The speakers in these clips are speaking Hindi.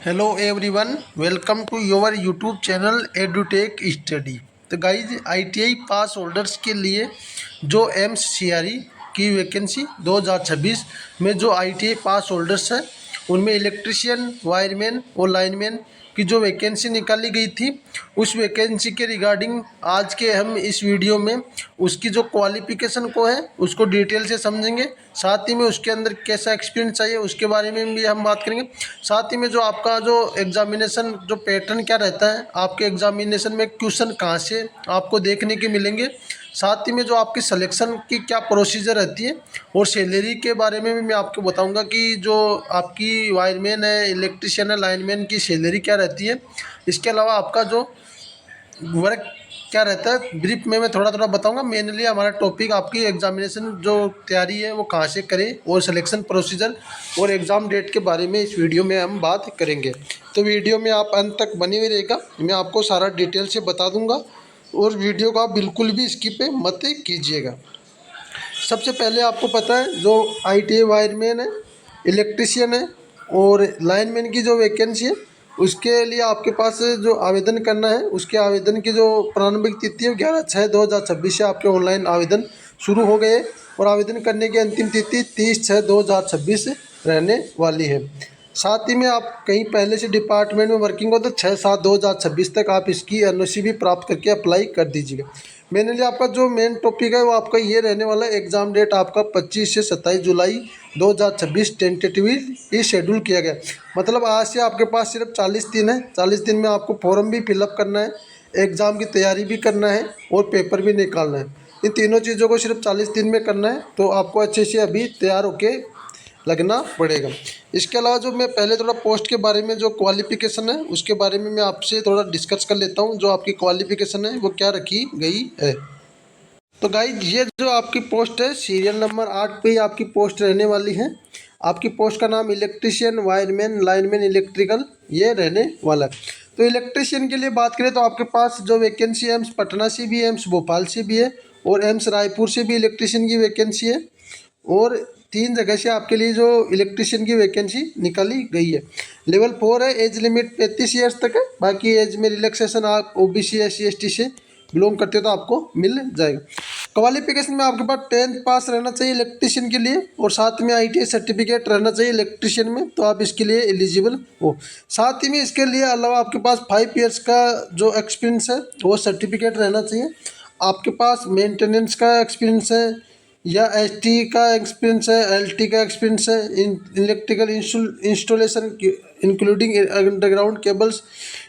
Hello everyone, welcome to your YouTube channel Edutech study. तो गाइज आईटीआई पास होल्डर्स के लिए जो एम्स सीआरई की वैकेंसी 2026 में जो आईटीआई पास होल्डर्स हैं उनमें इलेक्ट्रिशियन, वायरमैन और लाइनमैन की जो वैकेंसी निकाली गई थी, उस वैकेंसी के रिगार्डिंग आज के हम इस वीडियो में उसकी जो क्वालिफ़िकेशन को है उसको डिटेल से समझेंगे। साथ ही में उसके अंदर कैसा एक्सपीरियंस चाहिए उसके बारे में भी हम बात करेंगे। साथ ही में जो आपका जो एग्जामिनेशन जो पैटर्न क्या रहता है, आपके एग्जामिनेशन में क्वेश्चन कहाँ से आपको देखने के मिलेंगे, साथ ही में जो आपकी सिलेक्शन की क्या प्रोसीजर रहती है और सैलरी के बारे में भी मैं आपको बताऊंगा कि जो आपकी वायरमैन है, इलेक्ट्रिशियन है, लाइनमैन की सैलरी क्या रहती है। इसके अलावा आपका जो वर्क क्या रहता है ब्रीफ में मैं थोड़ा थोड़ा बताऊंगा। मेनली हमारा टॉपिक आपकी एग्जामिनेशन जो तैयारी है वो कहाँ से करें और सिलेक्शन प्रोसीजर और एग्ज़ाम डेट के बारे में इस वीडियो में हम बात करेंगे। तो वीडियो में आप अंत तक बने हुए रहेगा, मैं आपको सारा डिटेल से बता दूंगा और वीडियो को आप बिल्कुल भी स्किप मत कीजिएगा। सबसे पहले आपको पता है जो आईटीआई वायरमैन है, इलेक्ट्रिशियन है और लाइनमैन की जो वैकेंसी है उसके लिए आपके पास जो आवेदन करना है उसके आवेदन की जो प्रारंभिक तिथि है 11/6/2026 से आपके ऑनलाइन आवेदन शुरू हो गए और आवेदन करने की अंतिम तिथि 30/6/2026 रहने वाली है। साथ ही में आप कहीं पहले से डिपार्टमेंट में वर्किंग हो तो 6/7/2026 तक आप इसकी एनओसी भी प्राप्त करके अप्लाई कर दीजिएगा। मेनली आपका जो मेन टॉपिक है वो आपका ये रहने वाला है। एग्ज़ाम डेट आपका 25 से 27 जुलाई 2026 टेंटेटिवली शेड्यूल किया गया। मतलब आज से आपके पास सिर्फ 40 दिन है। 40 दिन में आपको फॉर्म भी फिलअप करना है, एग्ज़ाम की तैयारी भी करना है और पेपर भी निकालना है। इन तीनों चीज़ों को सिर्फ 40 दिन में करना है, तो आपको अच्छे से अभी तैयार होके लगना पड़ेगा। इसके अलावा जो मैं पहले थोड़ा पोस्ट के बारे में जो क्वालिफ़िकेशन है उसके बारे में मैं आपसे थोड़ा डिस्कस कर लेता हूँ। जो आपकी क्वालिफ़िकेशन है वो क्या रखी गई है। तो गाइज ये जो आपकी पोस्ट है सीरियल नंबर 8 पे ही आपकी पोस्ट रहने वाली है। आपकी पोस्ट का नाम इलेक्ट्रिशियन, वायरमैन, लाइनमैन, इलेक्ट्रिकल ये रहने वाला है। तो इलेक्ट्रिशियन के लिए बात करें तो आपके पास जो वैकेंसी है एम्स पटना से भी है, एम्स भोपाल से भी है और एम्स रायपुर से भी इलेक्ट्रिशियन की वैकेंसी है और 3 जगह से आपके लिए जो इलेक्ट्रिशियन की वैकेंसी निकाली गई है। लेवल 4 है, एज लिमिट 35 ईयर्स तक है। बाकी एज में रिलैक्सेशन आप ओबीसी SC ST से बिलोंग करते हो तो आपको मिल जाएगा। क्वालिफिकेशन में आपके पास 10th पास रहना चाहिए इलेक्ट्रिशियन के लिए और साथ में ITI सर्टिफिकेट रहना चाहिए इलेक्ट्रिशियन में, तो आप इसके लिए एलिजिबल हो। साथ ही में इसके लिए अलावा आपके पास 5 ईयर्स का जो एक्सपीरियंस है वो सर्टिफिकेट रहना चाहिए। आपके पास मेंटेनेंस का एक्सपीरियंस है या ST का एक्सपीरियंस है, LT का एक्सपीरियंस है, electrical installation including underground cables,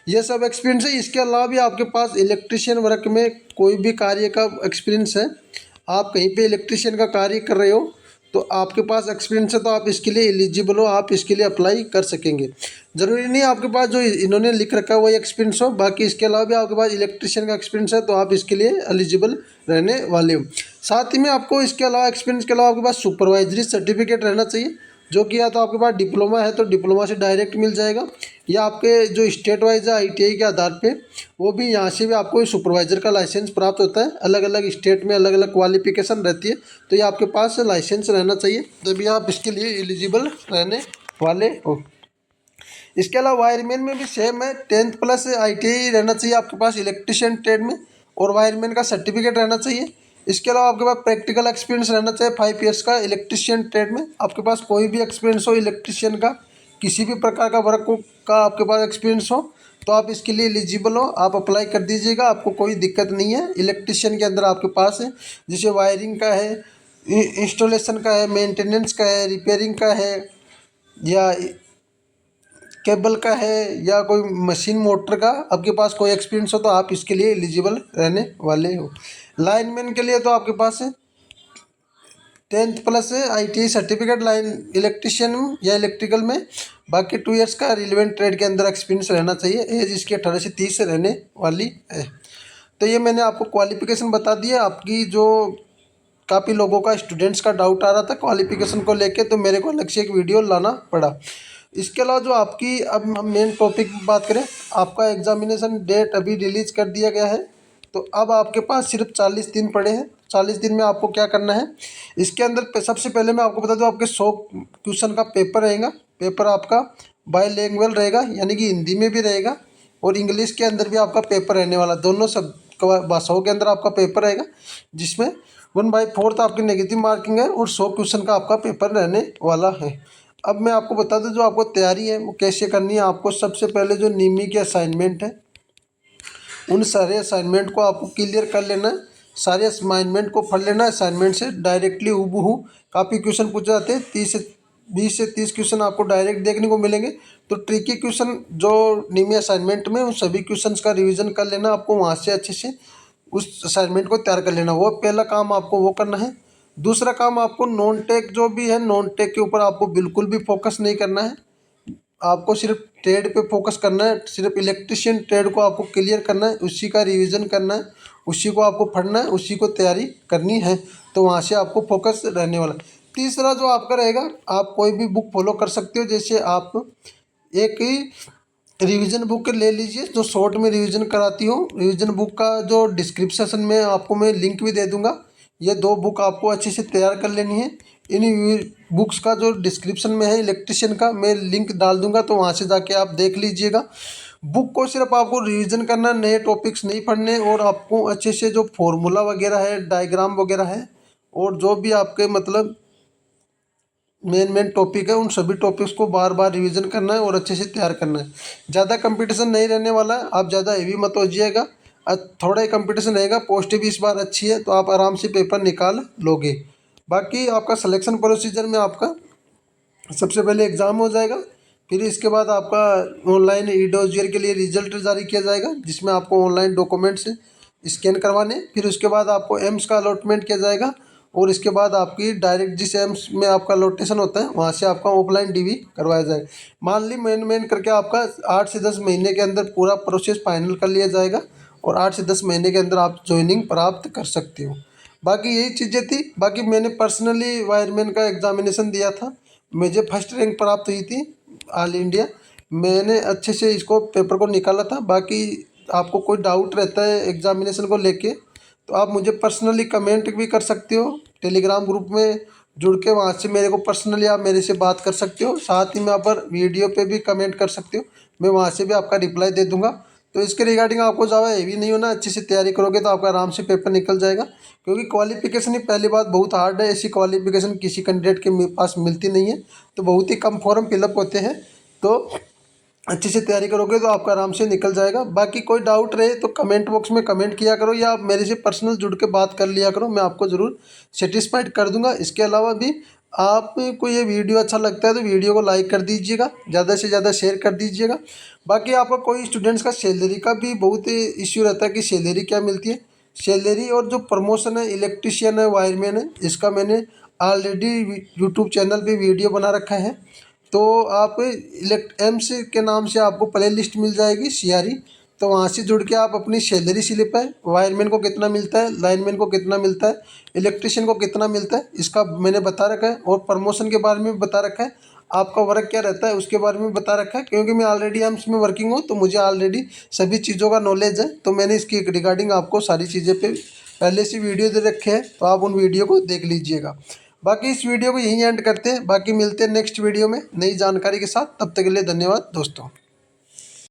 ये सब एक्सपीरियंस है। इसके अलावा भी आपके पास इलेक्ट्रिशियन वर्क में कोई भी कार्य का एक्सपीरियंस है, आप कहीं पे इलेक्ट्रिशियन का कार्य कर रहे हो तो आपके पास एक्सपीरियंस है तो आप इसके लिए एलिजिबल हो, आप इसके लिए अप्लाई कर सकेंगे। ज़रूरी नहीं आपके पास जो इन्होंने लिख रखा है वही एक्सपीरियंस हो, बाकी इसके अलावा भी आपके पास इलेक्ट्रिशियन का एक्सपीरियंस है तो आप इसके लिए एलिजिबल रहने वाले हो। साथ ही में आपको इसके अलावा एक्सपीरियंस के अलावा आपके पास सुपरवाइजरी सर्टिफिकेट रहना चाहिए, जो कि या तो आपके पास डिप्लोमा है तो डिप्लोमा से डायरेक्ट मिल जाएगा या आपके जो स्टेट वाइज है ITI के आधार पे वो भी यहाँ से भी आपको सुपरवाइज़र का लाइसेंस प्राप्त होता है। अलग अलग स्टेट में अलग अलग क्वालिफिकेशन रहती है, तो ये आपके पास लाइसेंस रहना चाहिए तभी आप इसके लिए एलिजिबल रहने वाले हो। इसके अलावा वायरमैन में भी सेम है, 10th प्लस ITI रहना चाहिए आपके पास इलेक्ट्रिशियन ट्रेड में और वायरमैन का सर्टिफिकेट रहना चाहिए। इसके अलावा आपके पास प्रैक्टिकल एक्सपीरियंस रहना चाहिए 5 ईयर्स का इलेक्ट्रिशियन ट्रेड में। आपके पास कोई भी एक्सपीरियंस हो इलेक्ट्रिशियन का, किसी भी प्रकार का वर्क का आपके पास एक्सपीरियंस हो तो आप इसके लिए एलिजिबल हो, आप अप्लाई कर दीजिएगा, आपको कोई दिक्कत नहीं है। इलेक्ट्रिशियन के अंदर आपके पास है जैसे वायरिंग का है, इंस्टॉलेशन का है, मेंटेनेंस का है, रिपेयरिंग का है या केबल का है या कोई मशीन मोटर का आपके पास कोई एक्सपीरियंस हो तो आप इसके लिए एलिजिबल रहने वाले हो। लाइनमैन के लिए तो आपके पास है 10th plus ITI certificate line electrician या इलेक्ट्रिकल में। बाकी 2 ईयर्स का रिलेवेंट ट्रेड के अंदर एक्सपीरियंस रहना चाहिए। एज इसकी 18 से 30 रहने वाली है। तो ये मैंने आपको क्वालिफिकेशन बता दिया। आपकी जो काफ़ी लोगों का स्टूडेंट्स का डाउट आ रहा था क्वालिफिकेशन को लेके, तो मेरे को अलग से एक वीडियो लाना पड़ा। इसके अलावा जो आपकी अब हम मेन टॉपिक बात करें, आपका एग्जामिनेशन डेट अभी रिलीज कर दिया गया है तो अब आपके पास सिर्फ 40 दिन पड़े हैं। 40 दिन में आपको क्या करना है, इसके अंदर सबसे पहले मैं आपको बता दूं आपके 100 क्वेश्चन का पेपर रहेगा। पेपर आपका बाईलिंगुअल रहेगा, यानी कि हिंदी में भी रहेगा और इंग्लिश के अंदर भी आपका पेपर रहने वाला, दोनों सब भाषाओं के अंदर आपका पेपर रहेगा, जिसमें 1/4 आपकी नेगेटिव मार्किंग है और 100 क्वेश्चन का आपका पेपर रहने वाला है। अब मैं आपको बता दूं जो आपको तैयारी है वो कैसे करनी है। आपको सबसे पहले जो निमी के असाइनमेंट है उन सारे असाइनमेंट को आपको क्लियर कर लेना है। सारे असाइनमेंट को पढ़ लेना है। असाइनमेंट से डायरेक्टली हूबहू काफ़ी क्वेश्चन पूछे जाते हैं, 20 से 30 क्वेश्चन आपको डायरेक्ट देखने को मिलेंगे। तो ट्रिकी क्वेश्चन जो निमी असाइनमेंट में उन सभी क्वेश्चंस का रिवीजन कर लेना, आपको वहाँ से अच्छे से उस असाइनमेंट को तैयार कर लेना। वो पहला काम आपको वो करना है। दूसरा काम आपको नॉन टेक जो भी है, नॉन टेक के ऊपर आपको बिल्कुल भी फोकस नहीं करना है। आपको सिर्फ ट्रेड पे फोकस करना है, सिर्फ इलेक्ट्रिशियन ट्रेड को आपको क्लियर करना है, उसी का रिवीजन करना है, उसी को आपको पढ़ना है, उसी को तैयारी करनी है। तो वहाँ से आपको फोकस रहने वाला। तीसरा जो आपका रहेगा, आप कोई भी बुक फॉलो कर सकते हो। जैसे आप एक ही रिवीजन बुक ले लीजिए जो शॉर्ट में रिवीजन कराती हो। रिवीजन बुक का जो डिस्क्रिप्शन में आपको मैं लिंक भी दे दूंगा। ये 2 बुक आपको अच्छे से तैयार कर लेनी है। इन बुक्स का जो डिस्क्रिप्शन में है इलेक्ट्रिशियन का, मैं लिंक डाल दूंगा, तो वहाँ से जाके आप देख लीजिएगा। बुक को सिर्फ आपको रिवीजन करना, नए टॉपिक्स नहीं पढ़ने, और आपको अच्छे से जो फॉर्मूला वगैरह है, डायग्राम वगैरह है, और जो भी आपके मतलब मेन टॉपिक है, उन सभी टॉपिक्स को बार बार रिवीजन करना है और अच्छे से तैयार करना है। ज़्यादा कंपटीशन नहीं रहने वाला है, आप ज़्यादा हेवी मत हो जाइएगा। थोड़ा ही कंपटीशन रहेगा। पोस्ट भी इस बार अच्छी है, तो आप आराम से पेपर निकाल लोगे। बाकी आपका सिलेक्शन प्रोसीजर में आपका सबसे पहले एग्ज़ाम हो जाएगा, फिर इसके बाद आपका ऑनलाइन ईडोजियर के लिए रिजल्ट जारी किया जाएगा, जिसमें आपको ऑनलाइन डॉक्यूमेंट्स स्कैन करवाने। फिर उसके बाद आपको एम्स का अलॉटमेंट किया जाएगा, और इसके बाद आपकी डायरेक्ट जिस एम्स में आपका अलॉटेशन होता है वहाँ से आपका ऑफलाइन डीवी करवाया जाएगा। मान ली मेन करके आपका 8 से 10 महीने के अंदर पूरा प्रोसेस फाइनल कर लिया जाएगा, और 8 से 10 महीने के अंदर आप ज्वाइनिंग प्राप्त कर सकते हो। बाकी यही चीज़ें थी। बाकी मैंने पर्सनली वायरमैन का एग्जामिनेशन दिया था, मुझे फर्स्ट रैंक प्राप्त हुई थी ऑल इंडिया। मैंने अच्छे से इसको पेपर को निकाला था। बाकी आपको कोई डाउट रहता है एग्जामिनेशन को लेके, तो आप मुझे पर्सनली कमेंट भी कर सकते हो। टेलीग्राम ग्रुप में जुड़ के वहाँ से मेरे को पर्सनली आप मेरे से बात कर सकते हो। साथ ही में आप पर वीडियो पे भी कमेंट कर सकते हो, मैं वहाँ से भी आपका रिप्लाई दे दूँगा। तो इसके रिगार्डिंग आपको ज़्यादा हेवी नहीं होना, अच्छे से तैयारी करोगे तो आपका आराम से पेपर निकल जाएगा। क्योंकि क्वालिफिकेशन ही पहली बात बहुत हार्ड है, ऐसी क्वालिफिकेशन किसी कैंडिडेट के पास मिलती नहीं है, तो बहुत ही कम फॉर्म फिलअप होते हैं। तो अच्छे से तैयारी करोगे तो आपका आराम से निकल जाएगा। बाकी कोई डाउट रहे तो कमेंट बॉक्स में कमेंट किया करो, या आप मेरे से पर्सनल जुड़ के बात कर लिया करो, मैं आपको ज़रूर सेटिस्फाइड कर दूंगा। इसके अलावा भी आपको ये वीडियो अच्छा लगता है तो वीडियो को लाइक कर दीजिएगा, ज़्यादा से ज़्यादा शेयर कर दीजिएगा। बाकी आपका कोई स्टूडेंट्स का सैलरी का भी बहुत इश्यू रहता है कि सैलरी क्या मिलती है। सैलरी और जो प्रमोशन है, इलेक्ट्रिशियन है, वायरमैन है, इसका मैंने ऑलरेडी यूट्यूब चैनल पे वीडियो बना रखा है। तो आप इलेक्ट एम्स के नाम से आपको प्ले लिस्ट मिल जाएगी सीआरई, तो वहाँ से जुड़ के आप अपनी सैलरी स्लिप है, वायरमैन को कितना मिलता है, लाइनमैन को कितना मिलता है, इलेक्ट्रिशियन को कितना मिलता है, इसका मैंने बता रखा है। और प्रमोशन के बारे में भी बता रखा है, आपका वर्क क्या रहता है उसके बारे में बता रखा है। क्योंकि मैं ऑलरेडी एम्स में वर्किंग हूँ, तो मुझे ऑलरेडी सभी चीज़ों का नॉलेज है, तो मैंने इसकी रिगार्डिंग आपको सारी चीज़ें पे पहले से वीडियो दे रखे हैं, तो आप उन वीडियो को देख लीजिएगा। बाकी इस वीडियो को यहीं एंड करते हैं, बाकी मिलते हैं नेक्स्ट वीडियो में नई जानकारी के साथ। तब तक के लिए धन्यवाद दोस्तों।